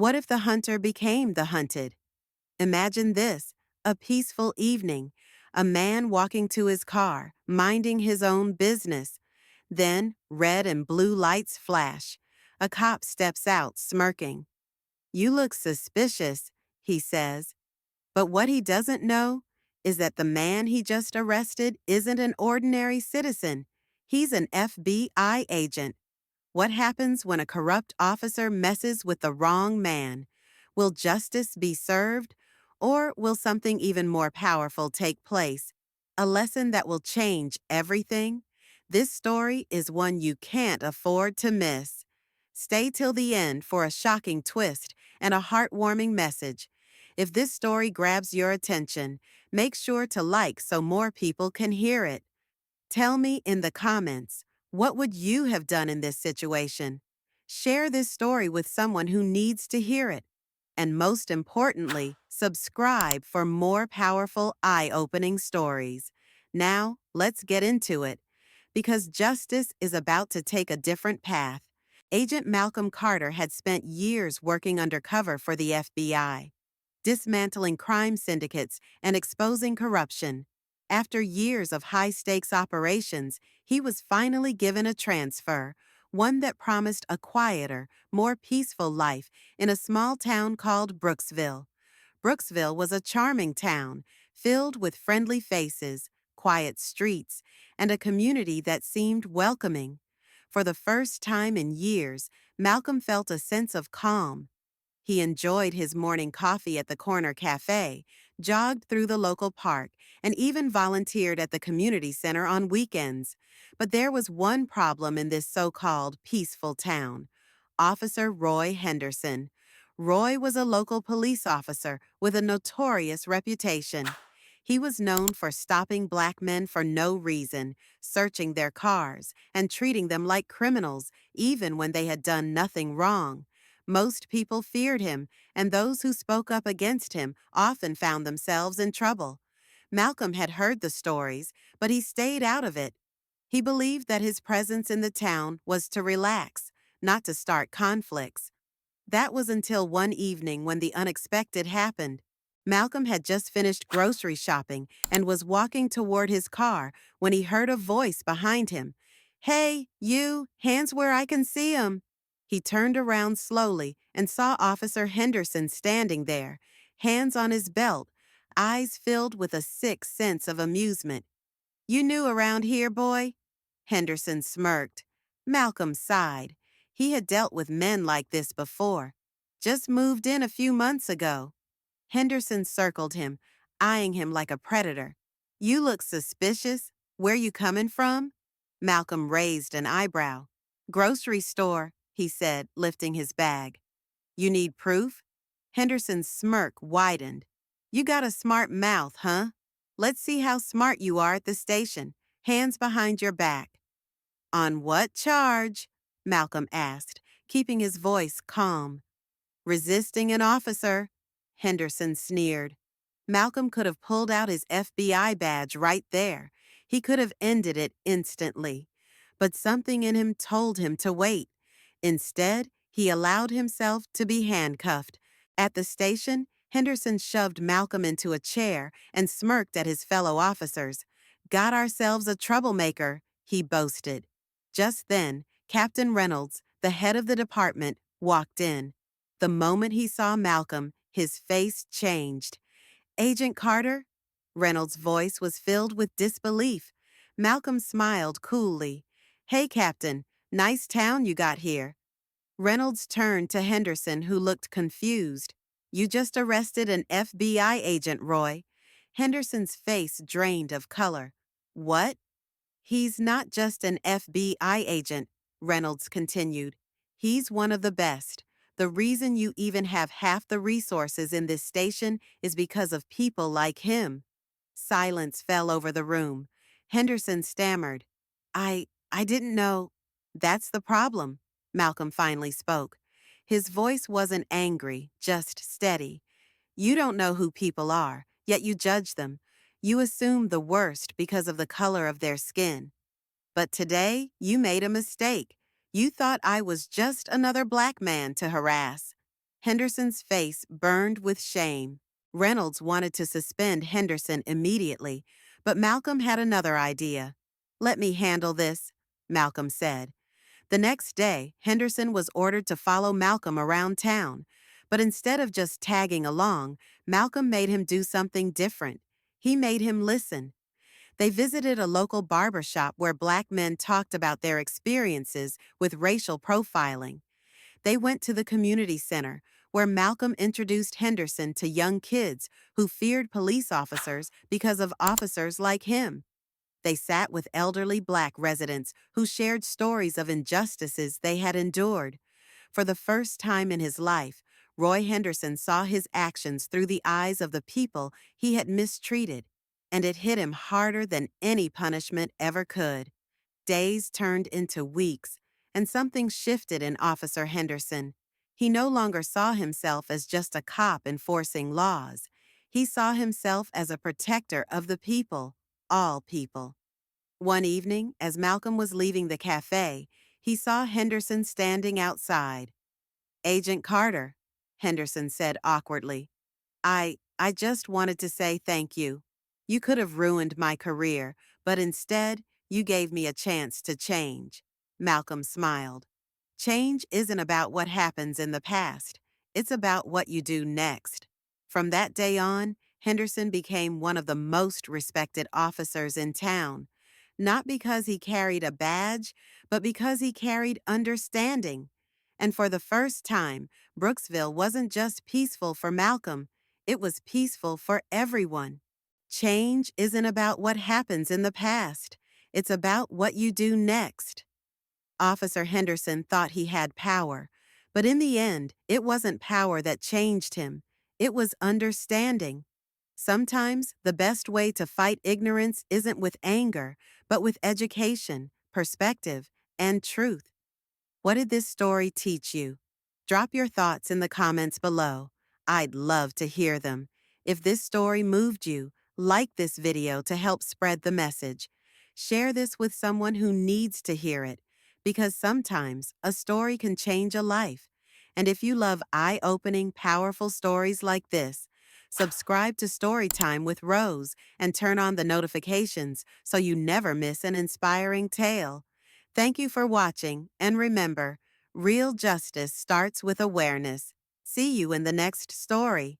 What if the hunter became the hunted? Imagine this, a peaceful evening, a man walking to his car, minding his own business. Then, red and blue lights flash. A cop steps out, smirking. "You look suspicious," he says. But what he doesn't know is that the man he just arrested isn't an ordinary citizen. He's an FBI agent. What happens when a corrupt officer messes with the wrong man? Will justice be served? Or will something even more powerful take place? A lesson that will change everything? This story is one you can't afford to miss. Stay till the end for a shocking twist and a heartwarming message. If this story grabs your attention, make sure to like so more people can hear it. Tell me in the comments, what would you have done in this situation? Share this story with someone who needs to hear it. And most importantly, subscribe for more powerful, eye-opening stories. Now, let's get into it. Because justice is about to take a different path. Agent Malcolm Carter had spent years working undercover for the FBI, dismantling crime syndicates and exposing corruption. After years of high-stakes operations, he was finally given a transfer, one that promised a quieter, more peaceful life in a small town called Brooksville. Brooksville was a charming town, filled with friendly faces, quiet streets, and a community that seemed welcoming. For the first time in years, Malcolm felt a sense of calm. He enjoyed his morning coffee at the corner cafe, jogged through the local park, and even volunteered at the community center on weekends. But there was one problem in this so-called peaceful town: Officer Roy Henderson. Roy was a local police officer with a notorious reputation. He was known for stopping black men for no reason, searching their cars, and treating them like criminals, even when they had done nothing wrong. Most people feared him, and those who spoke up against him often found themselves in trouble. Malcolm had heard the stories, but he stayed out of it. He believed that his presence in the town was to relax, not to start conflicts. That was until one evening when the unexpected happened. Malcolm had just finished grocery shopping and was walking toward his car when he heard a voice behind him. "Hey, you, hands where I can see 'em." He turned around slowly and saw Officer Henderson standing there, hands on his belt, eyes filled with a sick sense of amusement. "You new around here, boy?" Henderson smirked. Malcolm sighed. He had dealt with men like this before. "Just moved in a few months ago." Henderson circled him, eyeing him like a predator. "You look suspicious. Where you coming from?" Malcolm raised an eyebrow. "Grocery store," he said, lifting his bag. "You need proof?" Henderson's smirk widened. "You got a smart mouth, huh? Let's see how smart you are at the station. Hands behind your back." "On what charge?" Malcolm asked, keeping his voice calm. "Resisting an officer," Henderson sneered. Malcolm could have pulled out his FBI badge right there. He could have ended it instantly. But something in him told him to wait. Instead, he allowed himself to be handcuffed. At the station, Henderson shoved Malcolm into a chair and smirked at his fellow officers. "Got ourselves a troublemaker," he boasted. Just then, Captain Reynolds, the head of the department, walked in. The moment he saw Malcolm, his face changed. "Agent Carter?" Reynolds' voice was filled with disbelief. Malcolm smiled coolly. "Hey, Captain, nice town you got here." Reynolds turned to Henderson, who looked confused. "You just arrested an FBI agent, Roy." Henderson's face drained of color. "What?" "He's not just an FBI agent," Reynolds continued. "He's one of the best. The reason you even have half the resources in this station is because of people like him." Silence fell over the room. Henderson stammered. I didn't know." "That's the problem," Malcolm finally spoke. His voice wasn't angry, just steady. "You don't know who people are, yet you judge them. You assume the worst because of the color of their skin. But today, you made a mistake. You thought I was just another black man to harass." Henderson's face burned with shame. Reynolds wanted to suspend Henderson immediately, but Malcolm had another idea. "Let me handle this," Malcolm said. The next day, Henderson was ordered to follow Malcolm around town. But instead of just tagging along, Malcolm made him do something different. He made him listen. They visited a local barber shop where black men talked about their experiences with racial profiling. They went to the community center, where Malcolm introduced Henderson to young kids who feared police officers because of officers like him. They sat with elderly black residents who shared stories of injustices they had endured. For the first time in his life, Roy Henderson saw his actions through the eyes of the people he had mistreated, and it hit him harder than any punishment ever could. Days turned into weeks, and something shifted in Officer Henderson. He no longer saw himself as just a cop enforcing laws. He saw himself as a protector of the people, all people. One evening, as Malcolm was leaving the cafe, he saw Henderson standing outside. "Agent Carter," Henderson said awkwardly. I just wanted to say thank you. You could have ruined my career, but instead, you gave me a chance to change." Malcolm smiled. "Change isn't about what happens in the past. It's about what you do next." From that day on, Henderson became one of the most respected officers in town, not because he carried a badge, but because he carried understanding. And for the first time, Brooksville wasn't just peaceful for Malcolm, it was peaceful for everyone. Change isn't about what happens in the past, it's about what you do next. Officer Henderson thought he had power, but in the end, it wasn't power that changed him, it was understanding. Sometimes the best way to fight ignorance isn't with anger, but with education, perspective, and truth. What did this story teach you? Drop your thoughts in the comments below. I'd love to hear them. If this story moved you, like this video to help spread the message. Share this with someone who needs to hear it, because sometimes a story can change a life. And if you love eye-opening, powerful stories like this, subscribe to Storytime with Rose and turn on the notifications so you never miss an inspiring tale. Thank you for watching, and remember, real justice starts with awareness. See you in the next story.